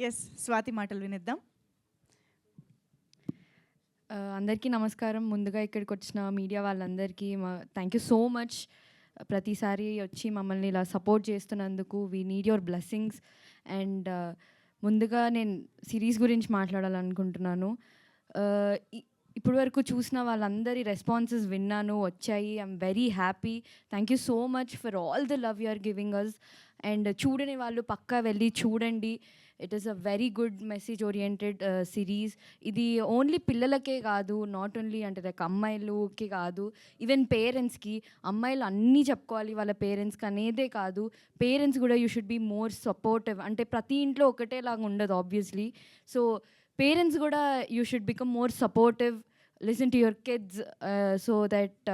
Yes Swathi మాటలు వినిద్దాం. అందరికీ నమస్కారం. ముందుగా ఇక్కడికి వచ్చిన మీడియా వాళ్ళందరికీ థ్యాంక్ యూ సో మచ్. ప్రతిసారి వచ్చి మమ్మల్ని ఇలా సపోర్ట్ చేస్తున్నందుకు we need your blessings. And ముందుగా నేను సిరీస్ గురించి మాట్లాడాలనుకుంటున్నాను. ఇప్పటి వరకు చూసిన వాళ్ళందరి రెస్పాన్సెస్ విన్నాను, వచ్చాయి. I'm very happy. Thank you so much for all the love you are giving us. And చూడని వాళ్ళు పక్కా వెళ్ళి చూడండి. It is a very good message oriented series. ఇది ఓన్లీ పిల్లలకే కాదు, నాట్ ఓన్లీ అంటే లైక్ అమ్మాయిలకి కాదు, ఈవెన్ పేరెంట్స్కి. అమ్మాయిలు అన్నీ చెప్పుకోవాలి వాళ్ళ పేరెంట్స్కి అనేదే కాదు, పేరెంట్స్ కూడా you should be more supportive. అంటే ప్రతి ఇంట్లో ఒకటేలాగా ఉండదు ఆబ్వియస్లీ. సో పేరెంట్స్ కూడా you should become more supportive, listen to your kids, so that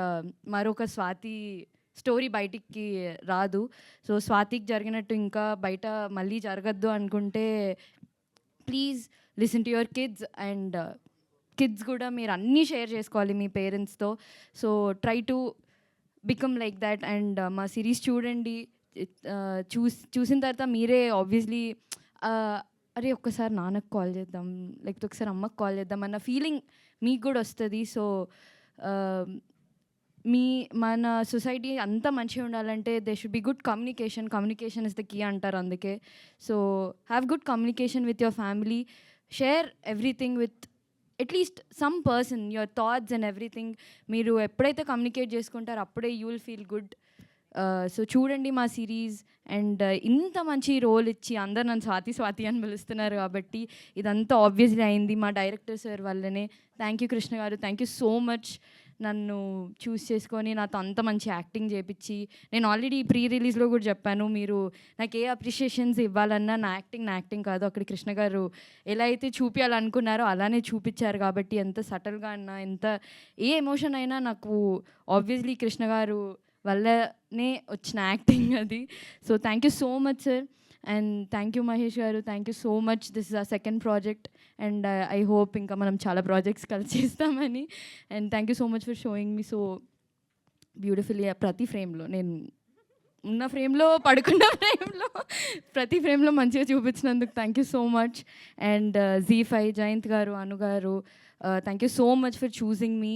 మరొక స్వాతి స్టోరీ బయటికి రాదు. సో స్వాతికి జరిగినట్టు ఇంకా బయట మళ్ళీ జరగద్దు అనుకుంటే please listen to your kids. And kids కూడా మీరు అన్నీ షేర్ చేసుకోవాలి మీ పేరెంట్స్తో. So try to become like that. And మా సిరీస్ చూడండి. చూసిన తర్వాత మీరే ఆబ్వియస్లీ అరే ఒక్కసారి నాన్నకు కాల్ చేద్దాం, లేకపోతే ఒకసారి అమ్మకు కాల్ చేద్దాం అన్న ఫీలింగ్ మీకు కూడా వస్తుంది. సో మన సొసైటీ అంతా మంచిగా ఉండాలంటే they should be good communication. Communication is the key అంటారు అందుకే. So have good communication with your family. Share everything with at least some person, your thoughts and everything. మీరు ఎప్పుడైతే కమ్యూనికేట్ చేసుకుంటారో అప్పుడే you will feel good. So చూడండి మా series. And ఇంత మంచి రోల్ ఇచ్చి అందరు నన్ను స్వాతి స్వాతి అని పిలుస్తున్నారు కాబట్టి ఇదంతా ఆబ్వియస్లీ అయింది మా డైరెక్టర్ సార్ వల్లనే. థ్యాంక్ యూ కృష్ణ గారు, థ్యాంక్ యూ సో మచ్. నన్ను చూస్ చేసుకొని నాతో అంత మంచి యాక్టింగ్ చేయించి, నేను ఆల్రెడీ ప్రీ రిలీజ్లో కూడా చెప్పాను, మీరు నాకు ఏ అప్రిషియేషన్స్ ఇవ్వాలన్నా నా యాక్టింగ్ కాదు, అక్కడ కృష్ణ గారు ఎలా అయితే చూపించాలనుకున్నారో అలానే చూపించారు. కాబట్టి ఎంత సటల్గా అన్నా, ఎంత ఏ ఎమోషన్ అయినా నాకు ఆబ్వియస్లీ కృష్ణ గారు వల్లనే వచ్చిన యాక్టింగ్ అది. So thank you so much sir. And thank you Mahesh garu, thank you so much. This is a second project and I hope ఇంకా మనం చాలా ప్రాజెక్ట్స్ కలిసి చేస్తామని. And thank you so much for showing me so beautifully. ప్రతి ఫ్రేమ్లో, నేను ఉన్న ఫ్రేమ్లో, పడుకున్న ఫ్రేమ్లో, ప్రతి ఫ్రేమ్లో మంచిగా చూపించినందుకు thank you so much. And Z5 Jayanth garu, Anu garu, thank you so much for choosing me.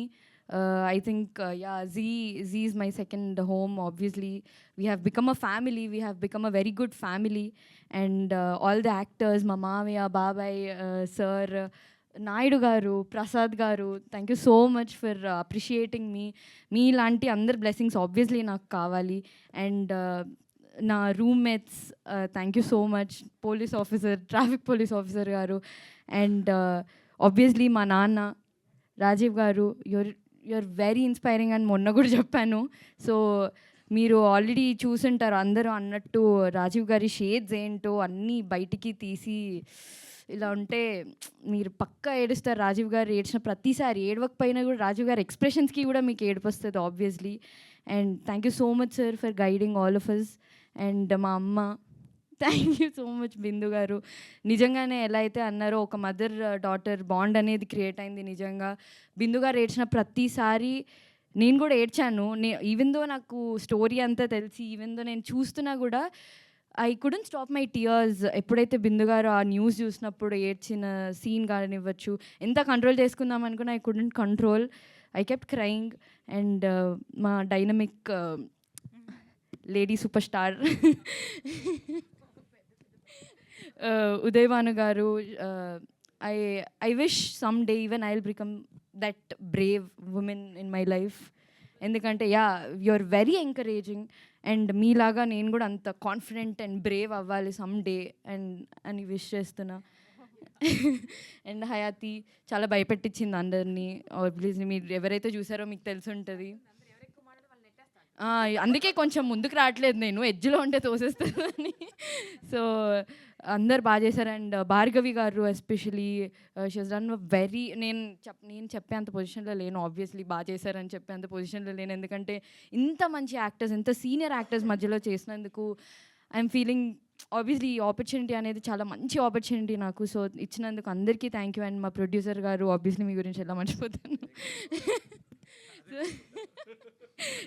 I think, Z is my second home. Obviously, we have become a family. We have become a very good family. And all the actors, Mamavya, Babai, Sir, Naidu Garu, Prasad Garu, thank you so much for appreciating me. Me lanti andar blessings obviously నాకు కావాలి. And నా roommates, thank you so much. Police officer, traffic police officer గారు. And obviously మా నాన్న రాజీవ్ గారు, you're very inspiring అని మొన్న కూడా చెప్పాను. సో మీరు ఆల్రెడీ చూసుంటారు అందరూ అన్నట్టు రాజీవ్ గారి షేడ్స్ ఏంటో అన్నీ బయటికి తీసి ఇలా ఉంటే మీరు పక్కా ఏడుస్తారు. రాజీవ్ గారు ఏడ్చిన ప్రతిసారి, ఏడవకపోయినా కూడా రాజీవ్ గారి ఎక్స్ప్రెషన్స్కి కూడా మీకు ఏడుపు వస్తుంది obviously. And thank you so much sir for guiding all of us. And మా అమ్మ, thank you so much. Bindu garu, నిజంగానే ఎలా అయితే అన్నారో ఒక మదర్ డాటర్ బాండ్ అనేది క్రియేట్ అయింది నిజంగా. బిందు గారు ఏడ్చిన ప్రతిసారి నేను కూడా ఏడ్చాను. ఈవెన్ దో నాకు స్టోరీ అంతా తెలిసి, ఈవెన్ దో నేను చూస్తున్నా కూడా I couldn't stop my tears. ఎప్పుడైతే బిందు గారు ఆ న్యూస్ చూసినప్పుడు ఏడ్చిన సీన్ కానివ్వచ్చు, ఎంత కంట్రోల్ చేసుకుందాం అనుకున్నా I couldn't control. I kept crying. And మా dynamic lady super star Udayabhanu garu, I wish someday even I will become that brave woman in my life. ఎందుకంటే you are very encouraging. And మీలాగా నేను కూడా అంత confident and brave అవ్వాలి someday అని wish చేస్తున్నా. అండ్ హయాతి చాలా భయపెట్టించింది అందరినీ. ఆబ్వియస్లీ మీరు ఎవరైతే చూసారో మీకు తెలిసి ఉంటుంది. అందుకే కొంచెం ముందుకు రావట్లేదు, నేను ఎడ్జ్లో ఉంటే తోసేస్తుందని. సో అందరు బాగా చేశారు. అండ్ భార్గవి గారు ఎస్పెషలీ షీస్ డన్ వెరీ, నేను చెప్పేంత పొజిషన్లో లేను ఆబ్వియస్లీ, బాగా చేశారని చెప్పేంత పొజిషన్లో లేను. ఎందుకంటే ఇంత మంచి యాక్టర్స్, ఇంత సీనియర్ యాక్టర్స్ మధ్యలో చేసినందుకు ఐఎమ్ ఫీలింగ్ ఆబ్వియస్లీ ఈ ఆపర్చునిటీ అనేది చాలా మంచి ఆపర్చునిటీ నాకు. సో ఇచ్చినందుకు అందరికీ థ్యాంక్ యూ. అండ్ మా ప్రొడ్యూసర్ గారు, ఆబ్వియస్లీ మీ గురించి ఎలా మర్చిపోతాను.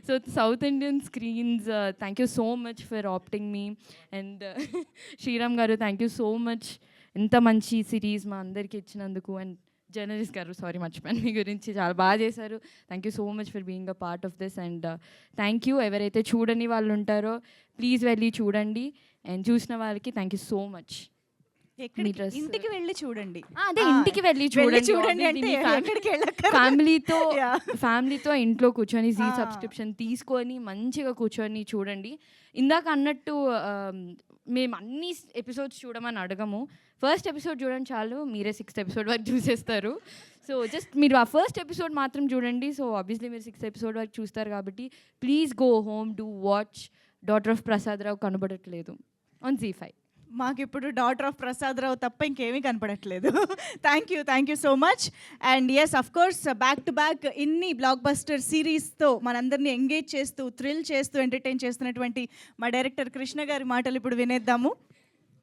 So South Indian screens, thank you so much for opting me. And Shriram garu, thank you so much. ఎంత మంచి సిరీస్ మా అందరికీ ఇచ్చినందుకు. అండ్ జర్నలిస్ట్ గారు, సారీ మర్చిపోయాను మీ గురించి, చాలా బాగా చేశారు. Thank you so much for being a part of this. And thank you ఎవరైతే చూడని వాళ్ళు ఉంటారో ప్లీజ్ వెళ్ళి చూడండి. అండ్ చూసిన వాళ్ళకి థ్యాంక్ యూ సో మచ్. ఇంటికి వెళ్ళి చూడండి. అదే ఇంటికి వెళ్ళి చూడండి అంటే ఫ్యామిలీతో ఇంట్లో కూర్చొని జీ సబ్స్క్రిప్షన్ తీసుకొని మంచిగా కూర్చొని చూడండి. ఇందాక అన్నట్టు మేము అన్ని ఎపిసోడ్స్ చూడమని అడగము. ఫస్ట్ ఎపిసోడ్ చూడండి చాలు, మీరే 6th ఎపిసోడ్ వరకు చూసేస్తారు. సో జస్ట్ మీరు ఆ ఫస్ట్ ఎపిసోడ్ మాత్రం చూడండి. సో ఆబ్వియస్లీ మీరు 6th ఎపిసోడ్ వరకు చూస్తారు కాబట్టి please go home to watch daughter of Prasad Rao కనబడట్లేదు ఆన్ ZEE5. మాకు ఇప్పుడు డాటర్ ఆఫ్ ప్రసాద్ రావు తప్ప ఇంకేమీ కనపడట్లేదు. Thank you so much. And yes, of course, back to back ఇన్ని బ్లాక్ బస్టర్ సిరీస్తో మనందరినీ ఎంగేజ్ చేస్తూ, థ్రిల్ చేస్తూ, ఎంటర్టైన్ చేస్తున్నటువంటి మా డైరెక్టర్ కృష్ణ గారి మాటలు ఇప్పుడు వినేద్దాము.